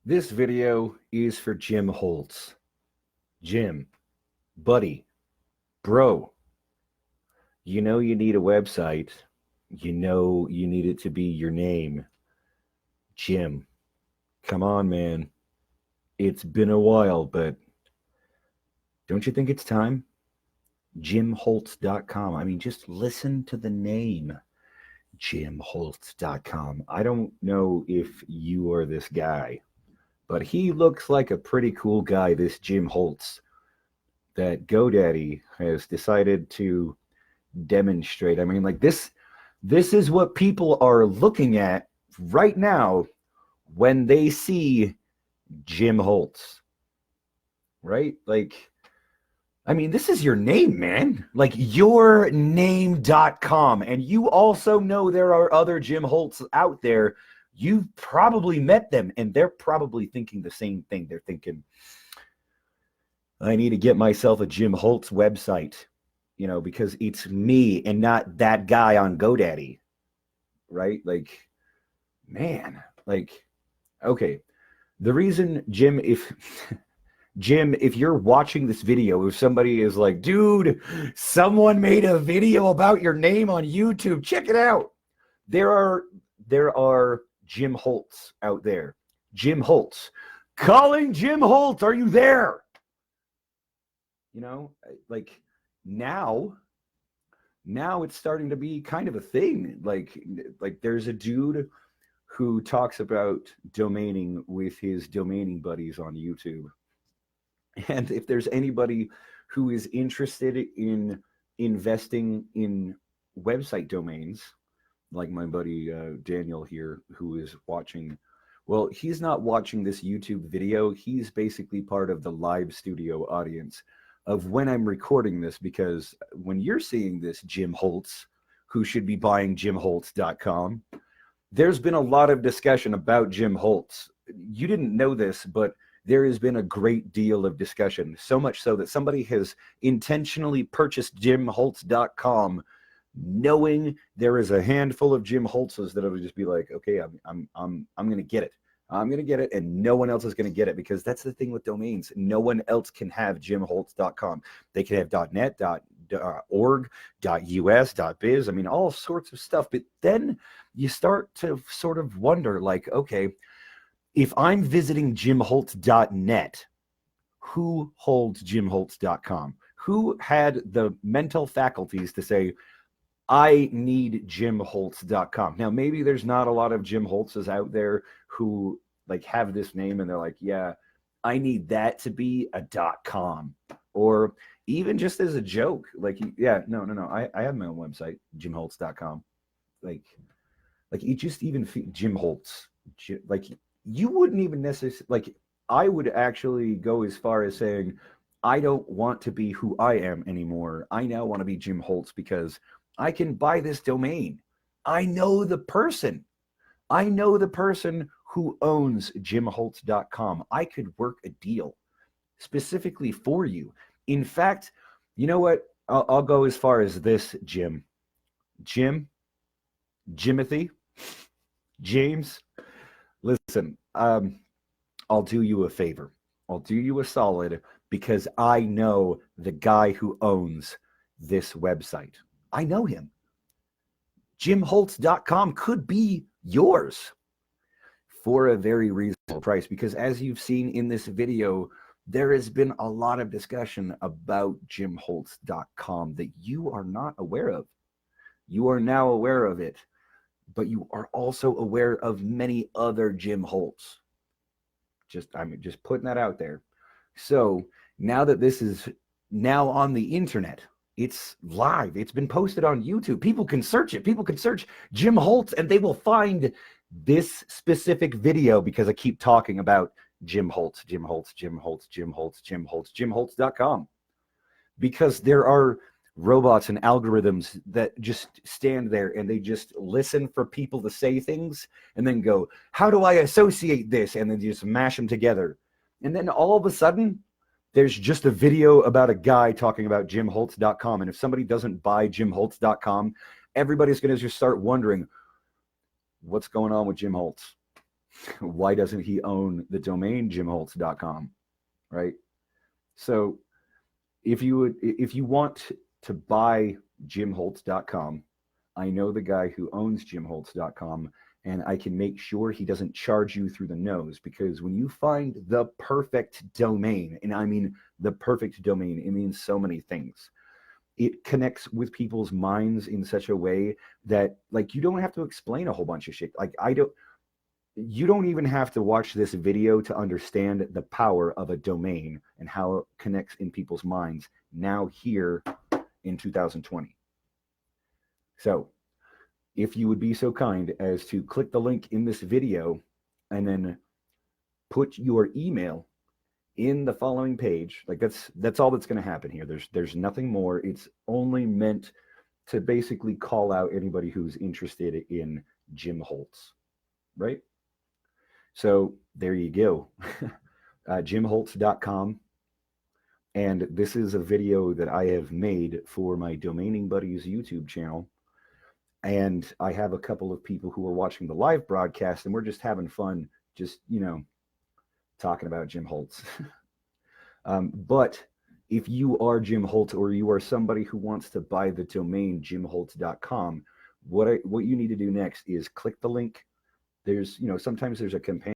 This video is for Jim Holtz. Jim, buddy, bro, you know you need a website. You know you need it to be your name. Jim, come on, man. It's been a while, but don't you think it's time? JimHoltz.com. I mean, just listen to the name. JimHoltz.com. I don't know if you are this guy, but he looks like a pretty cool guy, this Jim Holtz, that GoDaddy has decided to demonstrate. I mean, like this is what people are looking at right now when they see Jim Holtz. Right? Like, I mean, this is your name, man. Like yourname.com. And you also know there are other Jim Holtz out there. You've probably met them, and they're probably thinking the same thing. They're thinking, I need to get myself a Jim Holtz website, because it's me and not that guy on GoDaddy, right? Like, man, like, okay. The reason, Jim, if you're watching this video, if somebody is like, dude, someone made a video about your name on YouTube, check it out. There are Jim Holtz out there. Jim Holtz. Calling Jim Holtz, are you there? Like now it's starting to be kind of a thing. Like there's a dude who talks about domaining with his domaining buddies on YouTube. And if there's anybody who is interested in investing in website domains, like my buddy Daniel here, who is watching, well, he's not watching this YouTube video. He's basically part of the live studio audience of when I'm recording this, because when you're seeing this, Jim Holtz, who should be buying JimHoltz.com, there's been a lot of discussion about Jim Holtz. You didn't know this, but there has been a great deal of discussion, so much so that somebody has intentionally purchased JimHoltz.com, knowing there is a handful of Jim Holtzes that will just be like, okay, I'm going to get it. I'm going to get it, and no one else is going to get it, because that's the thing with domains. No one else can have JimHoltz.com. They can have .net, .org, .us, .biz. I mean, all sorts of stuff. But then you start to sort of wonder, like, okay, if I'm visiting JimHoltz.net, who holds JimHoltz.com? Who had the mental faculties to say, I need JimHoltz.com? Now, maybe there's not a lot of Jim Holtzes out there who like have this name and they're like, yeah, I need that to be a .com, or even just as a joke, like, yeah, no, I have my own website, JimHoltz.com. Like it just even Jim Holtz, like you wouldn't even necessarily, like, I would actually go as far as saying, I don't want to be who I am anymore. I now want to be Jim Holtz, because I can buy this domain. I know the person. I know the person who owns JimHoltz.com. I could work a deal specifically for you. In fact, you know what? I'll go as far as this, Jim. Jimothy, James, listen, I'll do you a favor. I'll do you a solid, because I know the guy who owns this website. I know him. JimHoltz.com could be yours for a very reasonable price, because as you've seen in this video, there has been a lot of discussion about JimHoltz.com that you are not aware of. You are now aware of it, but you are also aware of many other Jim Holtz. I'm just putting that out there. So now that this is now on the internet, it's live. It's been posted on YouTube. People can search it. People can search Jim Holtz and they will find this specific video, because I keep talking about Jim Holtz, JimHoltz.com. Because there are robots and algorithms that just stand there and they just listen for people to say things and then go, how do I associate this? And then just mash them together. And then all of a sudden, there's just a video about a guy talking about JimHoltz.com. And if somebody doesn't buy JimHoltz.com, everybody's going to just start wondering, what's going on with Jim Holtz? Why doesn't he own the domain jimholtz.com, right? So if you want to buy jimholtz.com, I know the guy who owns jimholtz.com, and I can make sure he doesn't charge you through the nose, because when you find the perfect domain, and I mean the perfect domain, it means so many things. It connects with people's minds in such a way that, like, you don't have to explain a whole bunch of shit. Like, you don't even have to watch this video to understand the power of a domain and how it connects in people's minds now here in 2020. So if you would be so kind as to click the link in this video and then put your email in the following page, like that's all that's going to happen here. There's nothing more. It's only meant to basically call out anybody who's interested in Jim Holtz, right? So there you go. jimholtz.com. And this is a video that I have made for my Domaining Buddies YouTube channel. And I have a couple of people who are watching the live broadcast, and we're just having fun, just, talking about Jim Holtz. But if you are Jim Holtz, or you are somebody who wants to buy the domain jimholtz.com, what you need to do next is click the link. There's, sometimes there's a companion